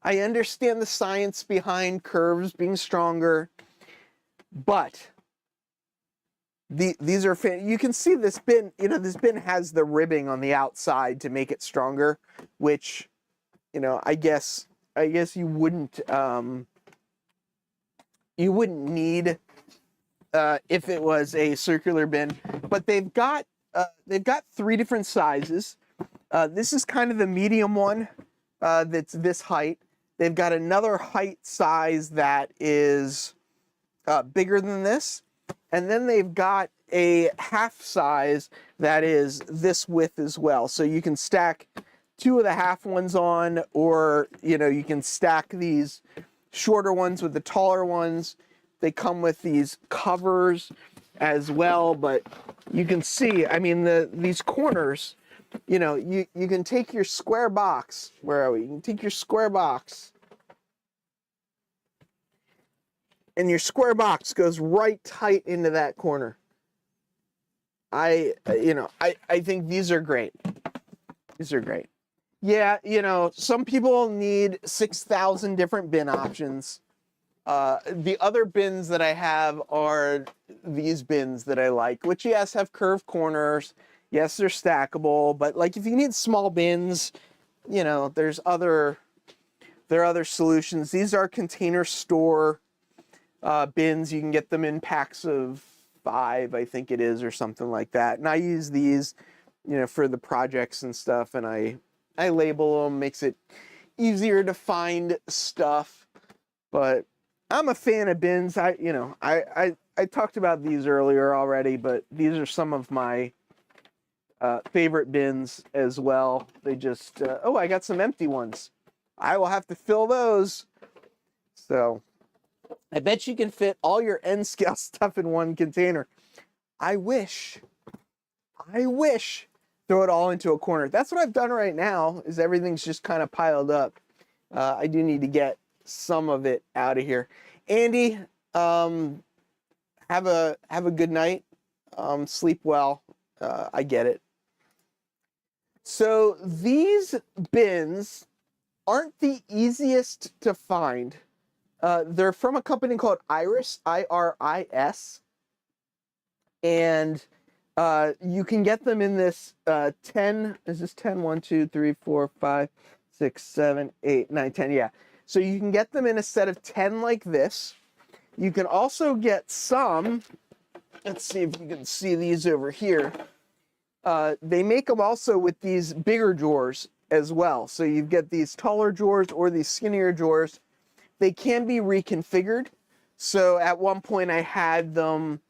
I understand the science behind curves being stronger, but these are, you can see this bin, this bin has the ribbing on the outside to make it stronger, which, I guess you wouldn't need if it was a circular bin, but they've got 3 different sizes. This is kind of the medium one that's this height. They've got another height size that is bigger than this. And then they've got a half size that is this width as well. So you can stack 2 of the half ones on, or, you can stack these shorter ones with the taller ones. They come with these covers as well, but you can see, these corners, you can take your square box. Where are we? You can take your square box, and your square box goes right tight into that corner. I think these are great. These are great. Yeah, some people need 6,000 different bin options. The other bins that I have are these bins that I like, which, yes, have curved corners. Yes, they're stackable, but like if you need small bins, there are other solutions. These are Container Store bins. You can get them in packs of 5, I think it is, or something like that. And I use these, for the projects and stuff, and I label them, makes it easier to find stuff. But I'm a fan of bins. I talked about these earlier already, but these are some of my favorite bins as well. They just, I got some empty ones. I will have to fill those. So I bet you can fit all your N-scale stuff in one container. I wish. Throw it all into a corner. That's what I've done right now, is everything's just kind of piled up. I do need to get some of it out of here. Andy, have a good night. Sleep well. I get it. So these bins aren't the easiest to find. They're from a company called Iris, I-R-I-S. And you can get them in this 10, is this 10? 1, 2, 3, 4, 5, 6, 7, 8, 9, 10. Yeah. So you can get them in a set of 10 like this. You can also get some, let's see if you can see these over here. They make them also with these bigger drawers as well. So you get these taller drawers or these skinnier drawers. They can be reconfigured. So at one point I had them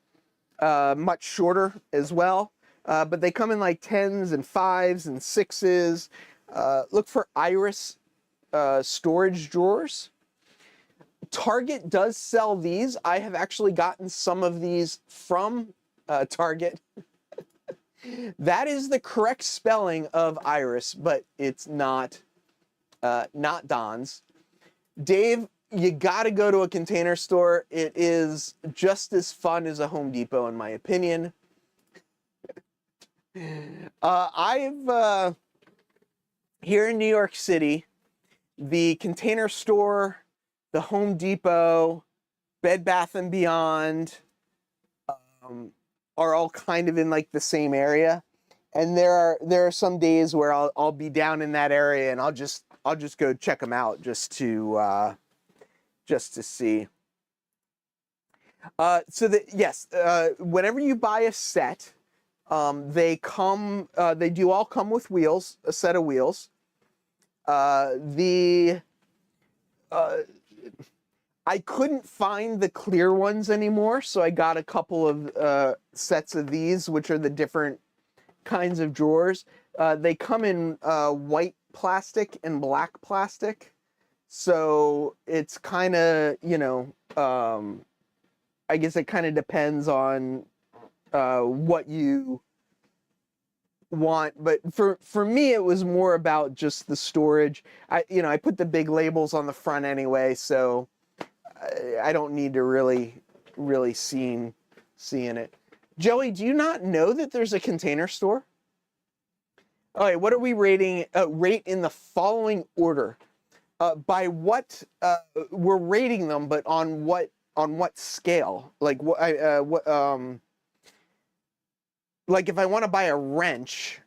much shorter as well. But they come in like 10s and 5s and 6s. Look for Iris storage drawers. Target does sell these. I have actually gotten some of these from Target. That is the correct spelling of Iris, but it's not Don's. Dave, you got to go to a Container Store. It is just as fun as a Home Depot, in my opinion. I've here in New York City, the Container Store, the Home Depot, Bed Bath and Beyond are all kind of in like the same area. And there are some days where I'll be down in that area and I'll just go check them out just to see. Whenever you buy a set, they do all come with wheels, a set of wheels. I couldn't find the clear ones anymore, so I got a couple of sets of these, which are the different kinds of drawers. They come in white plastic and black plastic, so it's kind of, I guess it kind of depends on what you want, but for me it was more about just the storage. I put the big labels on the front anyway, so I don't need to really seeing it. Joey, do you not know that there's a Container Store? All right, what are we rating? Rate in the following order. By what we're rating them, but on what scale? Like like if I want to buy a wrench,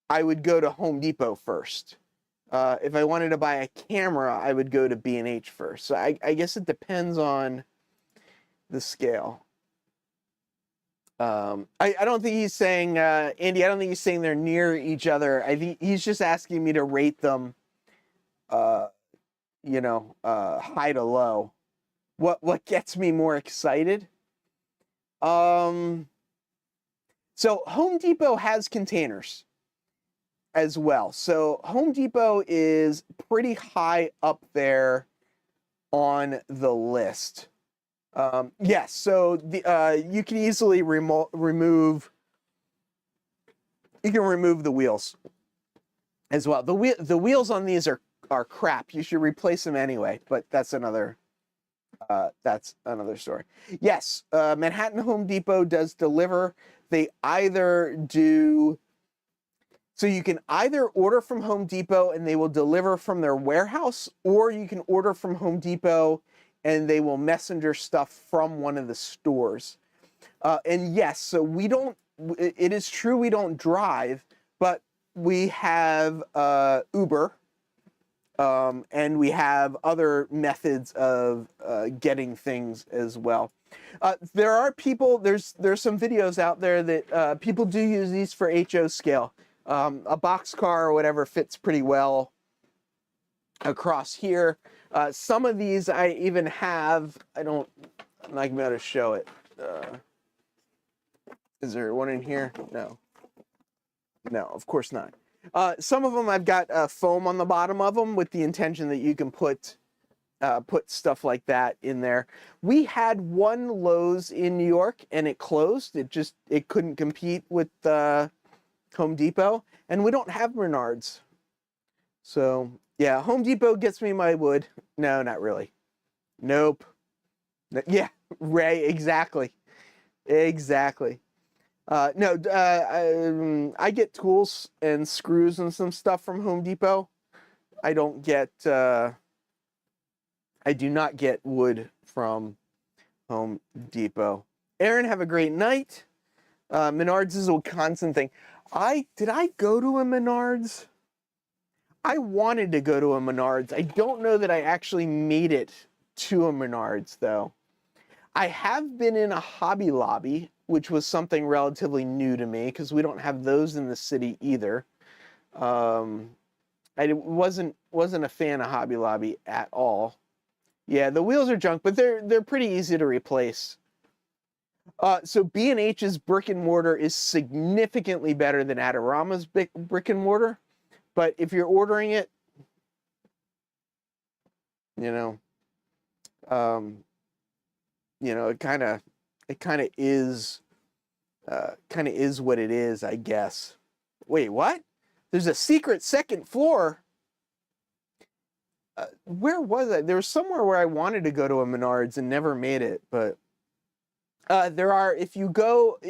I would go to Home Depot first. If I wanted to buy a camera, I would go to B&H first. So I guess it depends on the scale. I don't think he's saying, Andy, I don't think he's saying they're near each other. I think he's just asking me to rate them, high to low. What gets me more excited? So Home Depot has containers as well. So Home Depot is pretty high up there on the list. Yes, so you can easily remove the wheels as well. The wheels on these are crap. You should replace them anyway, but that's another story. Yes, Manhattan Home Depot does deliver. They either do, so you can either order from Home Depot and they will deliver from their warehouse, or you can order from Home Depot and they will messenger stuff from one of the stores. And yes, so it is true we don't drive, but we have Uber, and we have other methods of getting things as well. There are people, there's some videos out there that people do use these for HO scale. A boxcar or whatever fits pretty well across here. Some of these I even have, I'm not going to be able to show it. Is there one in here? No, of course not. Some of them I've got foam on the bottom of them with the intention that you can put stuff like that in there. We had one Lowe's in New York and it closed. It couldn't compete with Home Depot, and we don't have Menards. So yeah, Home Depot gets me my wood. No, not really. Nope. Yeah, Ray, exactly. No, I get tools and screws and some stuff from Home Depot. I do not get wood from Home Depot. Aaron, have a great night. Menards is a Wisconsin thing. Did I go to a Menards? I wanted to go to a Menards. I don't know that I actually made it to a Menards, though. I have been in a Hobby Lobby, which was something relatively new to me because we don't have those in the city either. I wasn't a fan of Hobby Lobby at all. Yeah, the wheels are junk, but they're pretty easy to replace. So B&H's brick and mortar is significantly better than Adorama's brick and mortar, but if you're ordering it, it kind of is kind of is what it is, I guess. Wait, what? There's a secret second floor. Where was I? There was somewhere where I wanted to go to a Menards and never made it, but there are, if you go over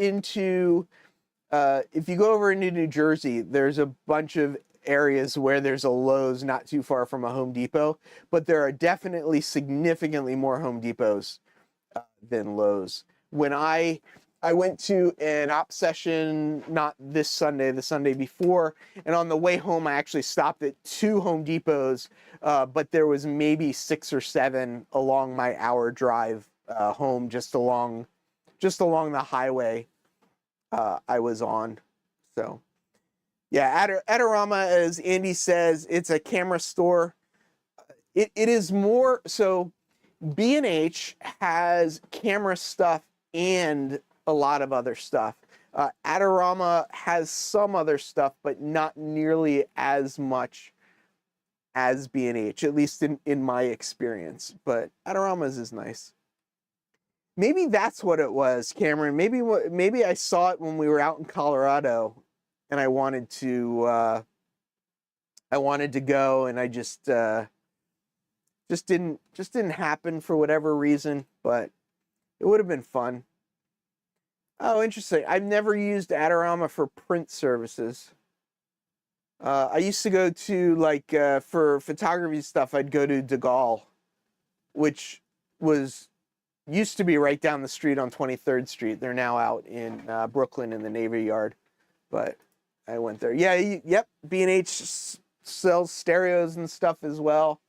into New Jersey, there's a bunch of areas where there's a Lowe's not too far from a Home Depot, but there are definitely significantly more Home Depots than Lowe's. When I went to an op session, not this Sunday, the Sunday before, and on the way home, I actually stopped at 2 Home Depots, but there was maybe 6 or 7 along my hour drive home, just along the highway I was on. So, yeah, Adorama, as Andy says, it's a camera store. It is more so. B&H has camera stuff and a lot of other stuff. Adorama has some other stuff, but not nearly as much as B&H, at least in my experience. But Adorama's is nice. Maybe that's what it was, Cameron. Maybe I saw it when we were out in Colorado, and I wanted to go, and I just didn't happen for whatever reason. But it would have been fun. Oh, interesting. I've never used Adorama for print services. I used to go to, like, for photography stuff, I'd go to DeGaulle, which used to be right down the street on 23rd Street. They're now out in Brooklyn in the Navy Yard, but I went there. Yeah, yep, B&H sells stereos and stuff as well.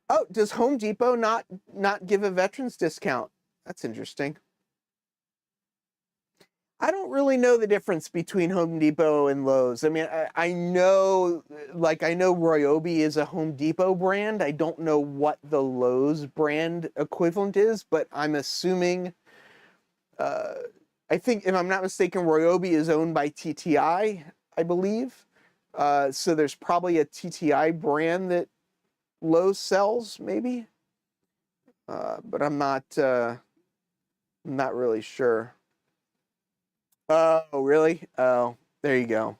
Oh, does Home Depot not give a veterans discount? That's interesting. I don't really know the difference between Home Depot and Lowe's. I mean, I know Ryobi is a Home Depot brand. I don't know what the Lowe's brand equivalent is, but I'm assuming, I think, if I'm not mistaken, Ryobi is owned by TTI, I believe. So there's probably a TTI brand that Lowe's sells, maybe. But I'm not really sure. Oh, really? Oh, there you go.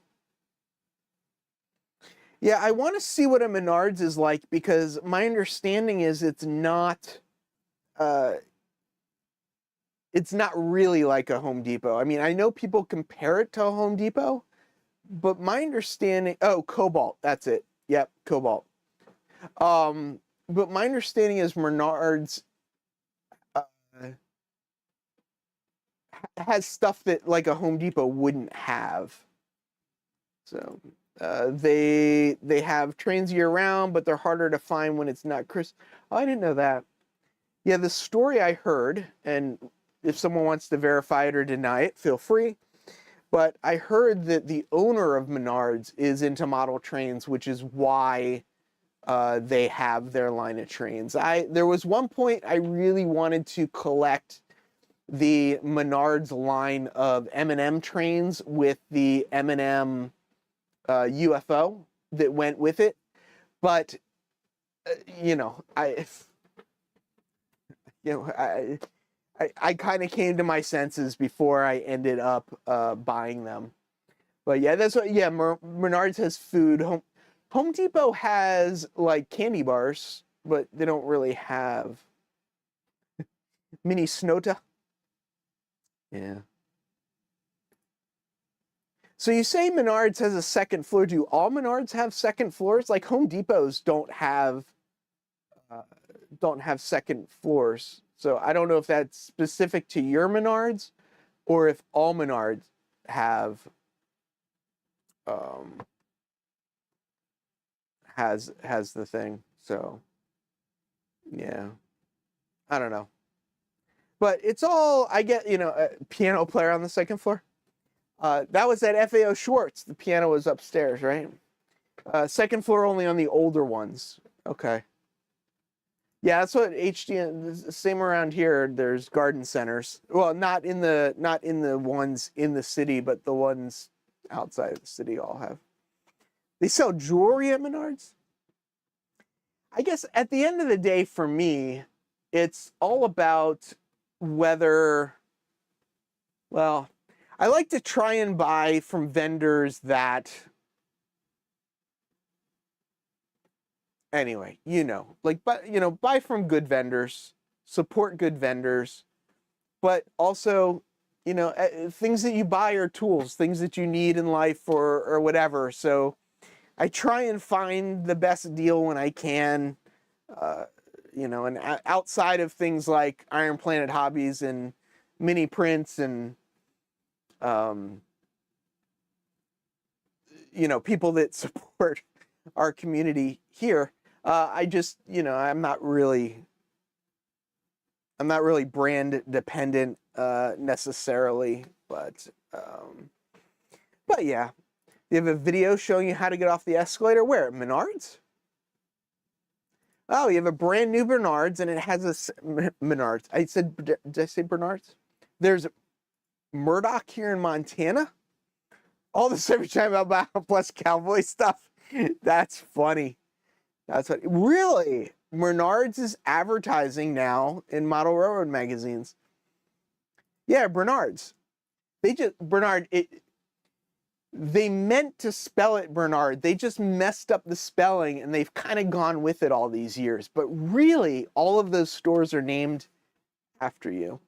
Yeah, I want to see what a Menards is like, because my understanding is it's not really like a Home Depot. I mean, I know people compare it to a Home Depot, but my understanding, Cobalt, that's it. Yep, Cobalt. But my understanding is Menards has stuff that, like, a Home Depot wouldn't have. So they have trains year round, but they're harder to find when it's not Chris. Oh, I didn't know that. Yeah, the story I heard, and if someone wants to verify it or deny it, feel free. But I heard that the owner of Menards is into model trains, which is why they have their line of trains. There was one point I really wanted to collect the Menards line of M&M trains with the M&M UFO that went with it, but I kind of came to my senses before I ended up buying them. But yeah, that's what. Yeah, Menards has food. Home Depot has, like, candy bars, but they don't really have mini Snota. Yeah. So you say Menards has a second floor. Do all Menards have second floors? Like, Home Depots don't have second floors. So I don't know if that's specific to your Menards or if all Menards have has the thing. So yeah, I don't know. But it's all, I get, a piano player on the second floor. That was at FAO Schwartz. The piano was upstairs, right? Second floor only on the older ones. Okay. Yeah, that's what HDN. Same around here. There's garden centers. Well, not in the ones in the city, but the ones outside of the city all have. They sell jewelry at Menards. I guess at the end of the day, for me, it's all about whether Well, I like to try and buy from vendors that, anyway, but buy from good vendors, support good vendors, but also, things that you buy are tools, things that you need in life or whatever. So I try and find the best deal when I can, and outside of things like Iron Planet Hobbies and Mini Prints and, people that support our community here. I just, I'm not really brand dependent necessarily, but yeah. You have a video showing you how to get off the escalator. Where? At Menards? Oh, you have a brand new Bernards, and it has a Menards. Did I say Bernards? There's Murdoch here in Montana. All this every time about plus cowboy stuff. That's funny. That's what really. Menards is advertising now in Model Railroad magazines. Yeah, Bernards. They meant to spell it Bernard. They just messed up the spelling and they've kind of gone with it all these years. But really, all of those stores are named after you.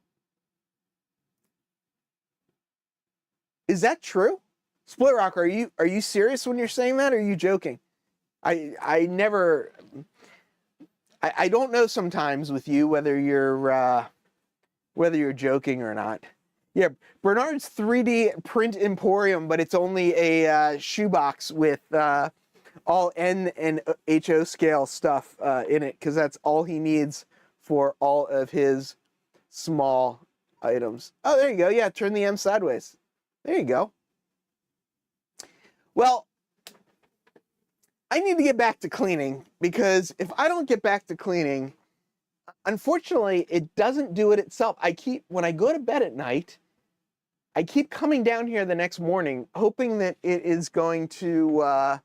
Is that true? Split Rock, are you serious when you're saying that, or are you joking? I don't know sometimes with you whether you're joking or not. Yeah, Bernard's 3D print emporium, but it's only a shoebox with all N and HO scale stuff in it, because that's all he needs for all of his small items. Oh, there you go. Yeah, turn the M sideways. There you go. Well, I need to get back to cleaning, because if I don't get back to cleaning, unfortunately, it doesn't do it itself. When I go to bed at night, I keep coming down here the next morning, hoping that it is going to,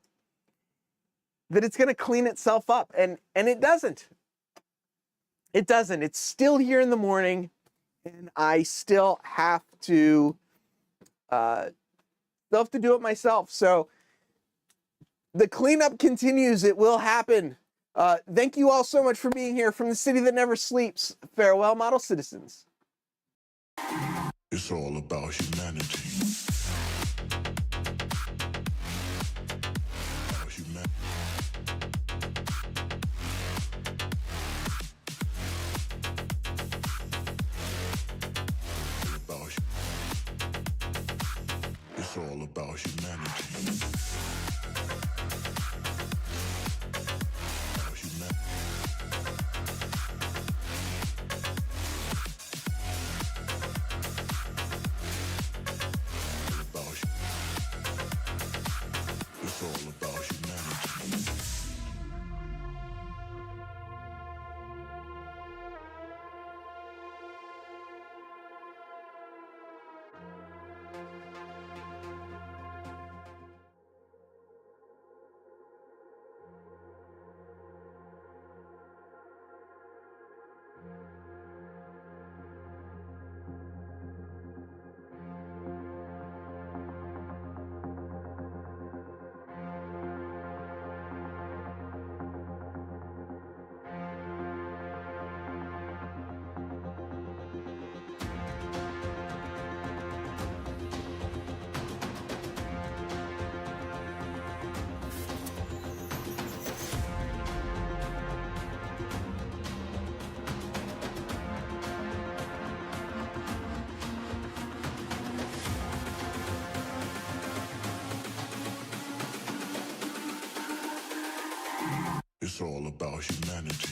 that it's going to clean itself up, and it doesn't. It doesn't. It's still here in the morning, and I still have to do it myself. So the cleanup continues. It will happen. Thank you all so much for being here from the city that never sleeps. Farewell, model citizens. It's all about humanity. It's all about humanity. It's all about humanity. It's all about humanity.